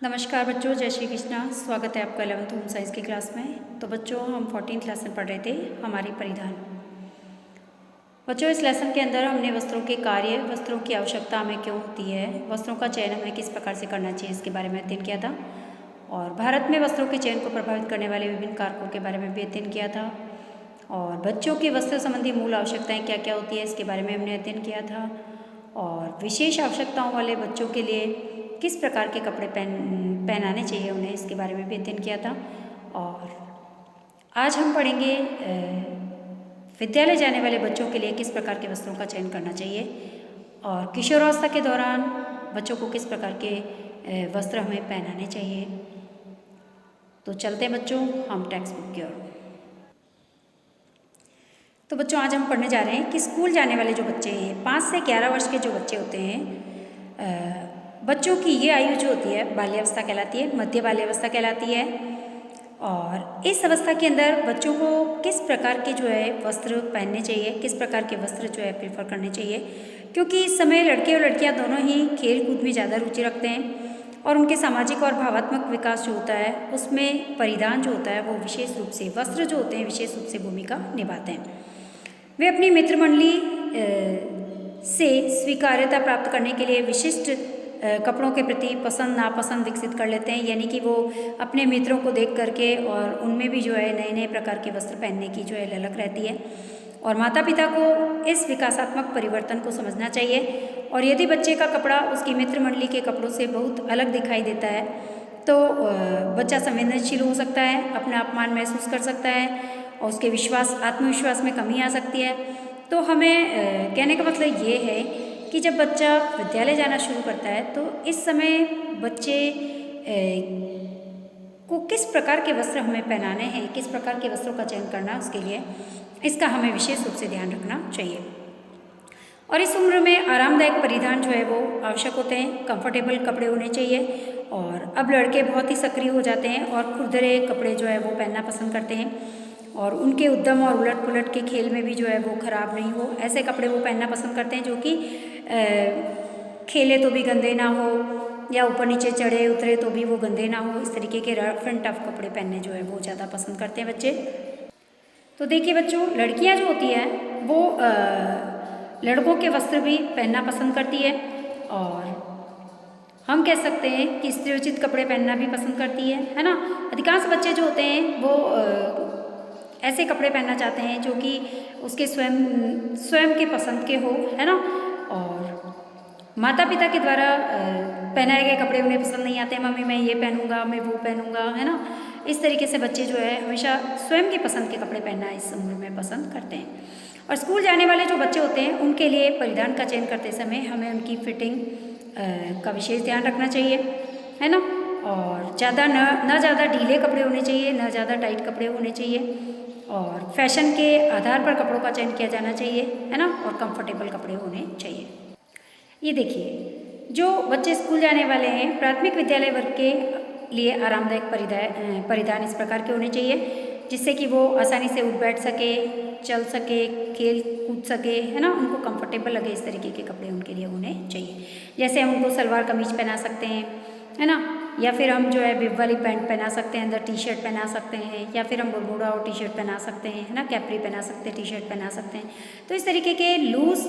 नमस्कार बच्चों, जय श्री कृष्णा। स्वागत है आपका 11th होम साइंस की क्लास में। तो बच्चों, हम 14th लेसन पढ़ रहे थे, हमारी परिधान। बच्चों, इस लेसन के अंदर हमने वस्त्रों के कार्य, वस्त्रों की आवश्यकता हमें क्यों होती है, वस्त्रों का चयन हमें किस प्रकार से करना चाहिए, इसके बारे में अध्ययन किया था। और भारत में वस्त्रों के चयन को प्रभावित करने वाले विभिन्न कारकों के बारे में भी अध्ययन किया था। और बच्चों की वस्त्र संबंधी मूल आवश्यकताएँ क्या क्या होती है, इसके बारे में हमने अध्ययन किया था। और विशेष आवश्यकताओं वाले बच्चों के लिए किस प्रकार के कपड़े पहनाने चाहिए उन्हें, इसके बारे में भी अध्ययन किया था। और आज हम पढ़ेंगे विद्यालय जाने वाले बच्चों के लिए किस प्रकार के वस्त्रों का चयन करना चाहिए और किशोरावस्था के दौरान बच्चों को किस प्रकार के वस्त्र हमें पहनाने चाहिए। तो चलते हैं बच्चों हम टेक्स्ट बुक की ओर। तो बच्चों, आज हम पढ़ने जा रहे हैं कि स्कूल जाने वाले जो बच्चे हैं, 5 से 11 वर्ष के जो बच्चे होते हैं, बच्चों की ये आयु जो होती है बाल्यावस्था कहलाती है, मध्य बाल्यावस्था कहलाती है। और इस अवस्था के अंदर बच्चों को किस प्रकार के जो है वस्त्र पहनने चाहिए, किस प्रकार के वस्त्र जो है प्रेफर करने चाहिए, क्योंकि इस समय लड़के और लड़कियां दोनों ही खेल कूद में ज़्यादा रुचि रखते हैं और उनके सामाजिक और भावात्मक विकास जो होता है उसमें परिधान जो होता है वो विशेष रूप से, वस्त्र जो होते हैं विशेष रूप से भूमिका निभाते हैं। वे अपनी मित्र मंडली से स्वीकार्यता प्राप्त करने के लिए विशिष्ट कपड़ों के प्रति पसंद नापसंद विकसित कर लेते हैं, यानी कि वो अपने मित्रों को देख करके और उनमें भी जो है नए नए प्रकार के वस्त्र पहनने की जो है ललक रहती है। और माता पिता को इस विकासात्मक परिवर्तन को समझना चाहिए। और यदि बच्चे का कपड़ा उसकी मित्र मंडली के कपड़ों से बहुत अलग दिखाई देता है तो बच्चा संवेदनशील हो सकता है, अपना अपमान महसूस कर सकता है और उसके आत्मविश्वास में कमी आ सकती है। तो हमें कहने का मतलब ये है कि जब बच्चा विद्यालय जाना शुरू करता है तो इस समय बच्चे को किस प्रकार के वस्त्र हमें पहनाने हैं, किस प्रकार के वस्त्रों का चयन करना है, उसके लिए इसका हमें विशेष रूप से ध्यान रखना चाहिए। और इस उम्र में आरामदायक परिधान जो है वो आवश्यक होते हैं, कंफर्टेबल कपड़े होने चाहिए। और अब लड़के बहुत ही सक्रिय हो जाते हैं और खुरदरे कपड़े जो है वो पहनना पसंद करते हैं और उनके उद्यम और उलट पुलट के खेल में भी जो है वो खराब नहीं हो, ऐसे कपड़े वो पहनना पसंद करते हैं जो कि खेले तो भी गंदे ना हो या ऊपर नीचे चढ़े उतरे तो भी वो गंदे ना हो। इस तरीके के रफ एंड टफ कपड़े पहनने जो है वो ज़्यादा पसंद करते हैं बच्चे। तो देखिए बच्चों, लड़कियां जो होती हैं वो लड़कों के वस्त्र भी पहनना पसंद करती है और हम कह सकते हैं कि स्त्रीयोचित कपड़े पहनना भी पसंद करती है ना। अधिकांश बच्चे जो होते हैं वो ऐसे कपड़े पहनना चाहते हैं जो कि उसके स्वयं के पसंद के हो, है ना। और माता पिता के द्वारा पहनाए गए कपड़े उन्हें पसंद नहीं आते, मम्मी मैं ये पहनूंगा, मैं वो पहनूंगा, है ना। इस तरीके से बच्चे जो है हमेशा स्वयं के पसंद के कपड़े पहनना इस उम्र में पसंद करते हैं। और स्कूल जाने वाले जो बच्चे होते हैं उनके लिए परिधान का चयन करते समय हमें उनकी फिटिंग का विशेष ध्यान रखना चाहिए, है ना। और ज़्यादा न ज़्यादा ढीले कपड़े होने चाहिए, न ज़्यादा टाइट कपड़े होने चाहिए। और फैशन के आधार पर कपड़ों का चयन किया जाना चाहिए, है ना। और कंफर्टेबल कपड़े होने चाहिए। ये देखिए, जो बच्चे स्कूल जाने वाले हैं प्राथमिक विद्यालय वर्ग के लिए आरामदायक परिधान इस प्रकार के होने चाहिए जिससे कि वो आसानी से उठ बैठ सके, चल सके, खेल कूद सके, है ना। उनको कंफर्टेबल लगे इस तरीके के कपड़े उनके लिए होने चाहिए। जैसे हम उनको सलवार कमीज पहना सकते हैं, है ना, या फिर हम जो है बिब वाली पैंट पहना सकते हैं, अंदर टी शर्ट पहना सकते हैं, या फिर हम बरमूडा और टी शर्ट पहना सकते हैं, है ना, कैपरी पहना सकते हैं, टी शर्ट पहना सकते हैं। तो इस तरीके के लूज़,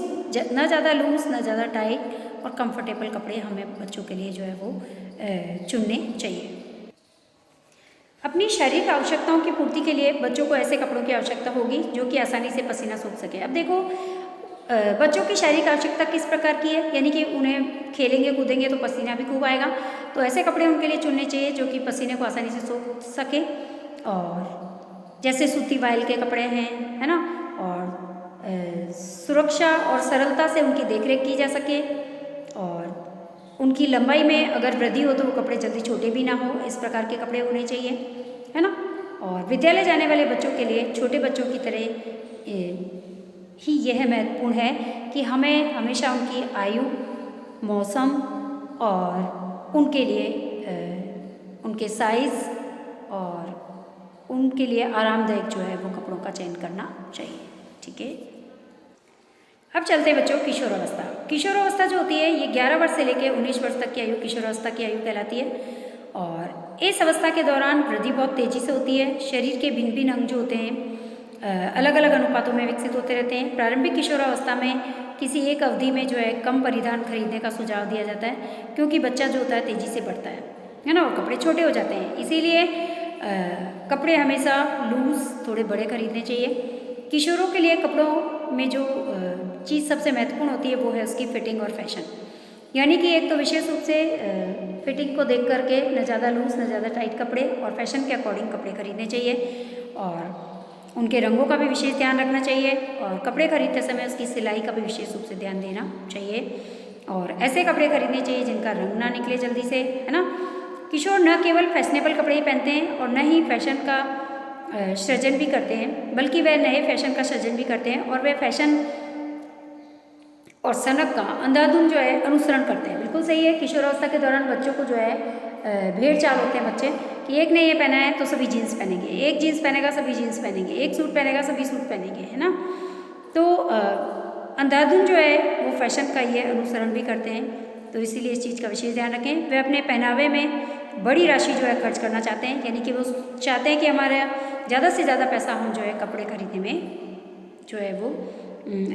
न ज़्यादा लूज़ न ज़्यादा टाइट और कंफर्टेबल कपड़े हमें बच्चों के लिए जो है वो चुनने चाहिए। अपनी शारीरिक आवश्यकताओं की पूर्ति के लिए बच्चों को ऐसे कपड़ों की आवश्यकता होगी जो कि आसानी से पसीना सूख सके। अब देखो, बच्चों की शारीरिक आवश्यकता किस प्रकार की है, यानी कि उन्हें खेलेंगे कूदेंगे तो पसीना भी खूब आएगा, तो ऐसे कपड़े उनके लिए चुनने चाहिए जो कि पसीने को आसानी से सूख सके। और जैसे सूती वाइल के कपड़े हैं, है ना, और सुरक्षा और सरलता से उनकी देखरेख की जा सके और उनकी लंबाई में अगर वृद्धि हो तो वो कपड़े जल्दी छोटे भी ना हो, इस प्रकार के कपड़े होने चाहिए, है ना। और विद्यालय जाने वाले बच्चों के लिए छोटे बच्चों की तरह ही यह महत्वपूर्ण है कि हमें हमेशा उनकी आयु, मौसम और उनके लिए उनके साइज़ और उनके लिए आरामदायक जो है वो कपड़ों का चयन करना चाहिए, ठीक है। अब चलते हैं बच्चों किशोरावस्था। किशोरावस्था जो होती है ये 11 वर्ष से लेकर 19 वर्ष तक की आयु किशोरावस्था की आयु कहलाती है। और इस अवस्था के दौरान वृद्धि बहुत तेज़ी से होती है। शरीर के भिन्न भिन्न अंग जो होते हैं अलग अलग अनुपातों में विकसित होते रहते हैं। प्रारंभिक किशोरावस्था में किसी एक अवधि में जो है कम परिधान खरीदने का सुझाव दिया जाता है, क्योंकि बच्चा जो होता है तेज़ी से बढ़ता है ना, और कपड़े छोटे हो जाते हैं। इसीलिए कपड़े हमेशा लूज़ थोड़े बड़े खरीदने चाहिए। किशोरों के लिए कपड़ों में जो चीज़ सबसे महत्वपूर्ण होती है वो है उसकी फिटिंग और फैशन। यानी कि एक तो विशेष रूप से फिटिंग को देख करके न ज़्यादा लूज़ न ज़्यादा टाइट कपड़े और फैशन के अकॉर्डिंग कपड़े खरीदने चाहिए, और उनके रंगों का भी विशेष ध्यान रखना चाहिए, और कपड़े खरीदते समय उसकी सिलाई का भी विशेष रूप से ध्यान देना चाहिए। और ऐसे कपड़े खरीदने चाहिए जिनका रंग ना निकले जल्दी से, है ना। किशोर न केवल फैशनेबल कपड़े ही पहनते हैं और न ही फैशन का सृजन भी करते हैं, बल्कि वह नए फैशन का सृजन भी करते हैं, और वे फैशन और सनक का अंधाधुंध जो है अनुसरण करते हैं। बिल्कुल सही है। किशोरावस्था के दौरान बच्चों को जो है भेड़ चाल होते हैं बच्चे कि एक ने ये पहना है तो सभी जीन्स पहनेंगे, एक जीन्स पहनेगा सभी जीन्स पहनेंगे, एक सूट पहनेगा सभी सूट पहनेंगे, है ना। तो अंधाधुंध जो है वो फैशन का ये अनुसरण भी करते हैं, तो इसीलिए इस चीज़ का विशेष ध्यान रखें। वे अपने पहनावे में बड़ी राशि जो है खर्च करना चाहते हैं, यानी कि वो चाहते हैं कि हमारे ज़्यादा से ज़्यादा पैसा हम जो है कपड़े खरीदने में जो है वो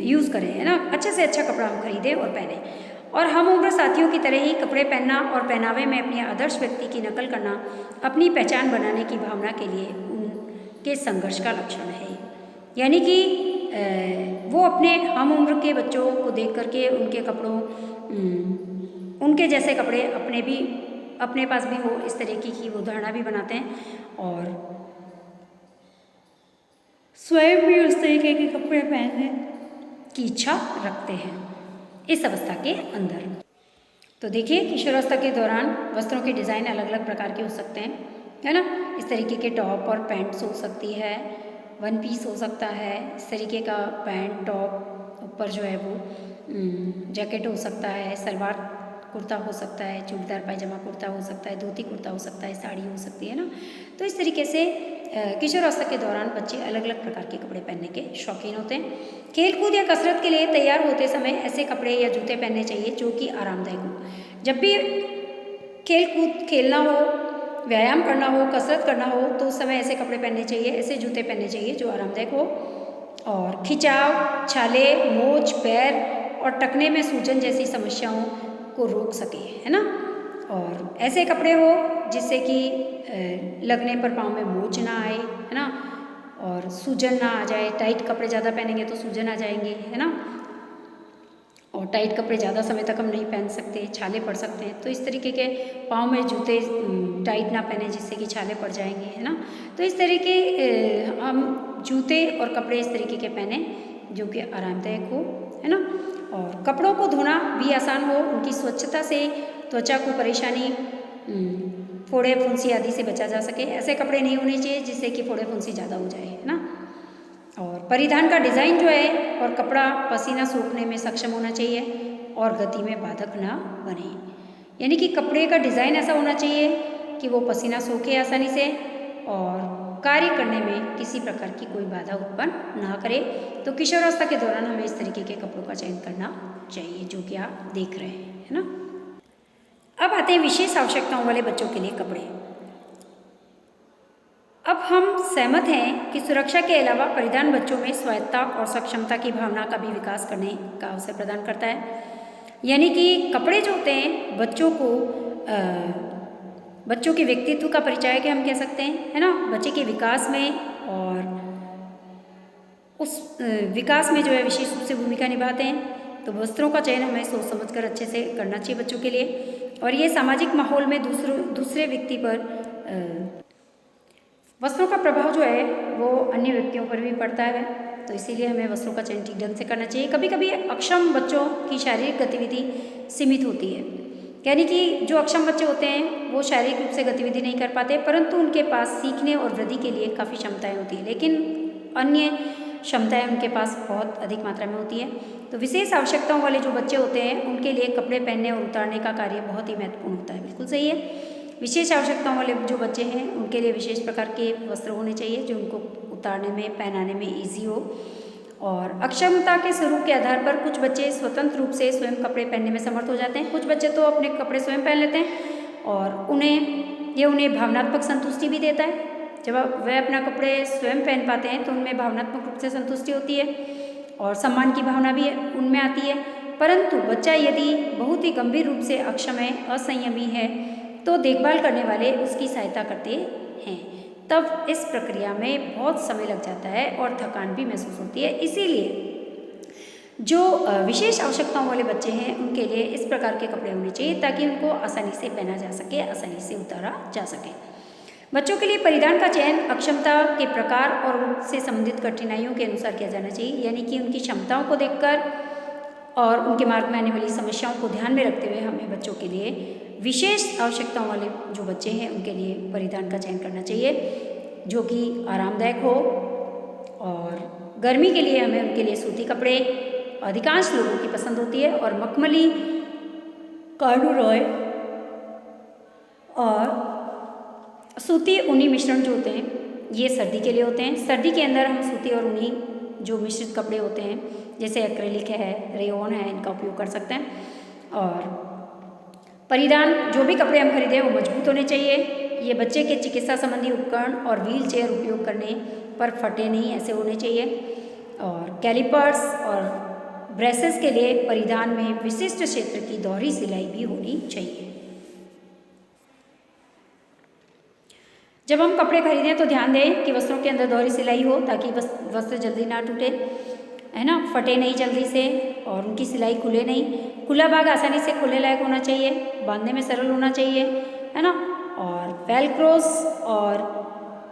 यूज़ करें, है ना। अच्छे से अच्छा कपड़ा हम खरीदें और पहने, और हम उम्र साथियों की तरह ही कपड़े पहनना और पहनावे में अपने आदर्श व्यक्ति की नकल करना अपनी पहचान बनाने की भावना के लिए उनके संघर्ष का लक्षण है। यानी कि वो अपने हम उम्र के बच्चों को देख करके उनके कपड़ों उनके जैसे कपड़े अपने पास भी हो, इस तरीके की वो धारणा भी बनाते हैं, और स्वयं भी उस तरीके के कपड़े पहनने की इच्छा रखते हैं इस अवस्था के अंदर। तो देखिए, किशोरावस्था के दौरान वस्त्रों के डिज़ाइन अलग अलग प्रकार के हो सकते हैं, है ना। इस तरीके के टॉप और पैंट्स हो सकती है, वन पीस हो सकता है, इस तरीके का पैंट टॉप ऊपर जो है वो जैकेट हो सकता है, सलवार कुर्ता हो सकता है, चूड़ीदार पायजामा कुर्ता हो सकता है, धोती कुर्ता हो सकता है, साड़ी हो सकती है ना। तो इस तरीके से किशोरावस्था के दौरान बच्चे अलग अलग प्रकार के कपड़े पहनने के शौकीन होते हैं। खेलकूद या कसरत के लिए तैयार होते समय ऐसे कपड़े या जूते पहनने चाहिए जो कि आरामदायक हो। जब भी खेलकूद खेलना हो, व्यायाम करना हो, कसरत करना हो, तो उस समय ऐसे कपड़े पहनने चाहिए, ऐसे जूते पहनने चाहिए जो आरामदायक हो और खिंचाव, छाले, मोच, पैर और टखने में सूजन जैसी समस्याओं को रोक सके, है ना। और ऐसे कपड़े हो जिससे कि लगने पर पाँव में मोच ना आए, है ना, और सूजन ना आ जाए। टाइट कपड़े ज़्यादा पहनेंगे तो सूजन आ जाएंगे, है ना, और टाइट कपड़े ज़्यादा समय तक हम नहीं पहन सकते, छाले पड़ सकते हैं। तो इस तरीके के पाँव में जूते टाइट ना पहने जिससे कि छाले पड़ जाएंगे, है ना। तो इस तरीके हम जूते और कपड़े इस तरीके के पहने जो कि आरामदायक हो, है ना। और कपड़ों को धोना भी आसान हो, उनकी स्वच्छता से त्वचा को परेशानी, फोड़े फुंसी आदि से बचा जा सके। ऐसे कपड़े नहीं होने चाहिए जिससे कि फोड़े फुंसी ज़्यादा हो जाए, है ना। और परिधान का डिज़ाइन जो है और कपड़ा पसीना सूखने में सक्षम होना चाहिए और गति में बाधक ना बने। यानी कि कपड़े का डिज़ाइन ऐसा होना चाहिए कि वो पसीना सूखे आसानी से और कार्य करने में किसी प्रकार की कोई बाधा उत्पन्न ना करे। तो किशोरावस्था के दौरान हमें इस तरीके के कपड़ों का चयन करना चाहिए जो कि आप देख रहे हैं, है ना। अब आते हैं विशेष आवश्यकताओं वाले बच्चों के लिए कपड़े। अब हम सहमत हैं कि सुरक्षा के अलावा परिधान बच्चों में स्वायत्तता और सक्षमता की भावना का भी विकास करने का अवसर प्रदान करता है। यानी कि कपड़े जो होते हैं बच्चों के व्यक्तित्व का परिचय के हम कह सकते हैं, है ना। बच्चे के विकास में और उस विकास में जो है विशेष रूप से भूमिका निभाते हैं। तो वस्त्रों का चयन हमें सोच समझकर अच्छे से करना चाहिए बच्चों के लिए, और ये सामाजिक माहौल में दूसरे व्यक्ति पर वस्त्रों का प्रभाव जो है वो अन्य व्यक्तियों पर भी पड़ता है, तो इसीलिए हमें वस्त्रों का चयन ठीक ढंग से करना चाहिए। कभी कभी अक्षम बच्चों की शारीरिक गतिविधि सीमित होती है, यानी कि जो अक्षम बच्चे होते हैं वो शारीरिक रूप से गतिविधि नहीं कर पाते, परंतु उनके पास सीखने और वृद्धि के लिए काफ़ी क्षमताएँ होती हैं, लेकिन अन्य क्षमताएँ उनके पास बहुत अधिक मात्रा में होती है। तो विशेष आवश्यकताओं वाले जो बच्चे होते हैं उनके लिए कपड़े पहनने और उतारने का कार्य बहुत ही महत्वपूर्ण होता है। बिल्कुल सही है। विशेष आवश्यकताओं वाले जो बच्चे हैं उनके लिए विशेष प्रकार के वस्त्र होने चाहिए जो उनको उतारने में पहनाने में ईजी हो। और अक्षमता के स्वरूप के आधार पर कुछ बच्चे स्वतंत्र रूप से स्वयं कपड़े पहनने में समर्थ हो जाते हैं। कुछ बच्चे तो अपने कपड़े स्वयं पहन लेते हैं और उन्हें ये उन्हें भावनात्मक संतुष्टि भी देता है। जब वह अपना कपड़े स्वयं पहन पाते हैं तो उनमें भावनात्मक रूप से संतुष्टि होती है और सम्मान की भावना भी उनमें आती है। परंतु बच्चा यदि बहुत ही गंभीर रूप से अक्षम है, असंयमी है, तो देखभाल करने वाले उसकी सहायता करते हैं। तब इस प्रक्रिया में बहुत समय लग जाता है और थकान भी महसूस होती है। इसीलिए जो विशेष आवश्यकताओं वाले बच्चे हैं उनके लिए इस प्रकार के कपड़े होने चाहिए ताकि उनको आसानी से पहना जा सके, आसानी से उतारा जा सके। बच्चों के लिए परिधान का चयन अक्षमता के प्रकार और उनसे संबंधित कठिनाइयों के अनुसार किया जाना चाहिए, यानी कि उनकी क्षमताओं को देखकर और उनके मार्ग में आने वाली समस्याओं को ध्यान में रखते हुए हमें बच्चों के लिए विशेष आवश्यकताओं वाले जो बच्चे हैं उनके लिए परिधान का चयन करना चाहिए जो कि आरामदायक हो। और गर्मी के लिए हमें उनके लिए सूती कपड़े अधिकांश लोगों की पसंद होती है और मखमली, कॉर्डुरॉय और सूती ऊनी मिश्रण जो होते हैं ये सर्दी के लिए होते हैं। सर्दी के अंदर हम सूती और ऊनी जो मिश्रित कपड़े होते हैं जैसे एक्रेलिक है, रेयॉन है, इनका उपयोग कर सकते हैं। और परिधान जो भी कपड़े हम खरीदें वो मजबूत होने चाहिए। ये बच्चे के चिकित्सा संबंधी उपकरण और व्हील चेयर उपयोग करने पर फटे नहीं, ऐसे होने चाहिए। और कैलिपर्स और ब्रेसेस के लिए परिधान में विशिष्ट क्षेत्र की दोहरी सिलाई भी होनी चाहिए। जब हम कपड़े खरीदें तो ध्यान दें कि वस्त्रों के अंदर दोहरी सिलाई हो ताकि वस्त्र जल्दी ना टूटे, है ना, फटे नहीं जल्दी से और उनकी सिलाई खुले नहीं। खुला भाग आसानी से खुले लायक होना चाहिए, बांधने में सरल होना चाहिए, है ना। और वेलक्रोस और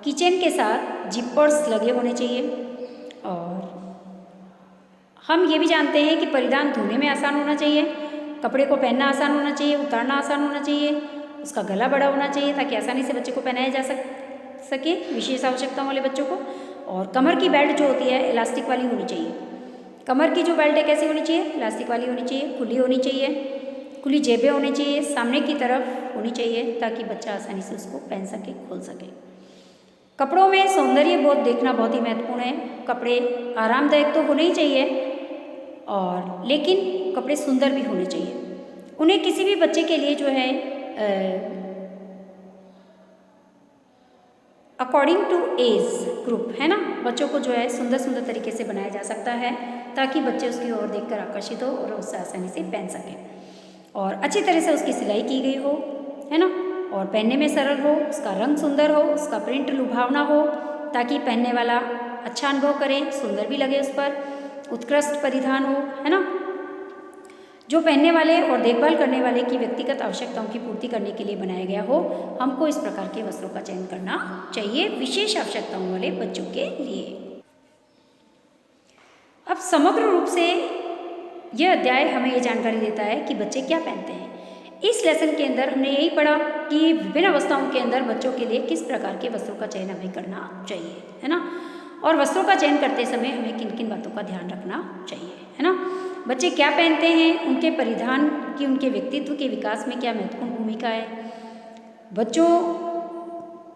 किचन के साथ जिपर्स लगे होने चाहिए। और हम ये भी जानते हैं कि परिधान धोने में आसान होना चाहिए, कपड़े को पहनना आसान होना चाहिए, उतारना आसान होना चाहिए, उसका गला बड़ा होना चाहिए ताकि आसानी से बच्चे को पहनाया जा सके विशेष आवश्यकताओं वाले बच्चों को। और कमर की बेल्ट जो होती है इलास्टिक वाली होनी चाहिए। कमर की जो बेल्ट है कैसी होनी चाहिए? इलास्टिक वाली होनी चाहिए, खुली होनी चाहिए, खुली जेबें होनी चाहिए, सामने की तरफ होनी चाहिए ताकि बच्चा आसानी से उसको पहन सके, खोल सके। कपड़ों में सौंदर्य बोध देखना बहुत ही महत्वपूर्ण है। कपड़े आरामदायक तो होने ही चाहिए और लेकिन कपड़े सुंदर भी होने चाहिए। उन्हें किसी भी बच्चे के लिए जो है अकॉर्डिंग टू एज ग्रुप, है ना, बच्चों को जो है सुंदर सुंदर तरीके से बनाया जा सकता है ताकि बच्चे उसकी ओर देखकर आकर्षित हो और उससे आसानी से पहन सकें और अच्छी तरह से उसकी सिलाई की गई हो, है ना, और पहनने में सरल हो, उसका रंग सुंदर हो, उसका प्रिंट लुभावना हो ताकि पहनने वाला अच्छा अनुभव करे, सुंदर भी लगे, उस पर उत्कृष्ट परिधान हो, है ना, जो पहनने वाले और देखभाल करने वाले की व्यक्तिगत आवश्यकताओं की पूर्ति करने के लिए बनाया गया हो। हमको इस प्रकार के वस्त्रों का चयन करना चाहिए विशेष आवश्यकताओं वाले बच्चों के लिए। अब समग्र रूप से यह अध्याय हमें ये जानकारी देता है कि बच्चे क्या पहनते हैं। इस लेसन के अंदर हमने यही पढ़ा कि विभिन्न अवस्थाओं के अंदर बच्चों के लिए किस प्रकार के वस्त्रों का चयन हमें करना चाहिए, है ना, और वस्त्रों का चयन करते समय हमें किन किन बातों का ध्यान रखना चाहिए, है ना। बच्चे क्या पहनते हैं, उनके परिधान की उनके व्यक्तित्व के विकास में क्या महत्वपूर्ण भूमिका है, बच्चों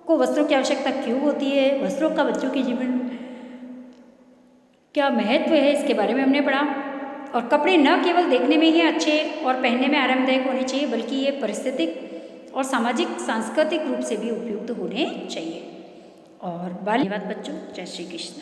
को वस्त्रों की आवश्यकता क्यों होती है, वस्त्रों का बच्चों के जीवन में क्या महत्व है, इसके बारे में हमने पढ़ा। और कपड़े न केवल देखने में ही अच्छे और पहनने में आरामदायक होने चाहिए बल्कि ये पारिस्थितिक और सामाजिक सांस्कृतिक रूप से भी उपयुक्त होने चाहिए। और धन्यवाद बच्चों, जय श्री कृष्ण।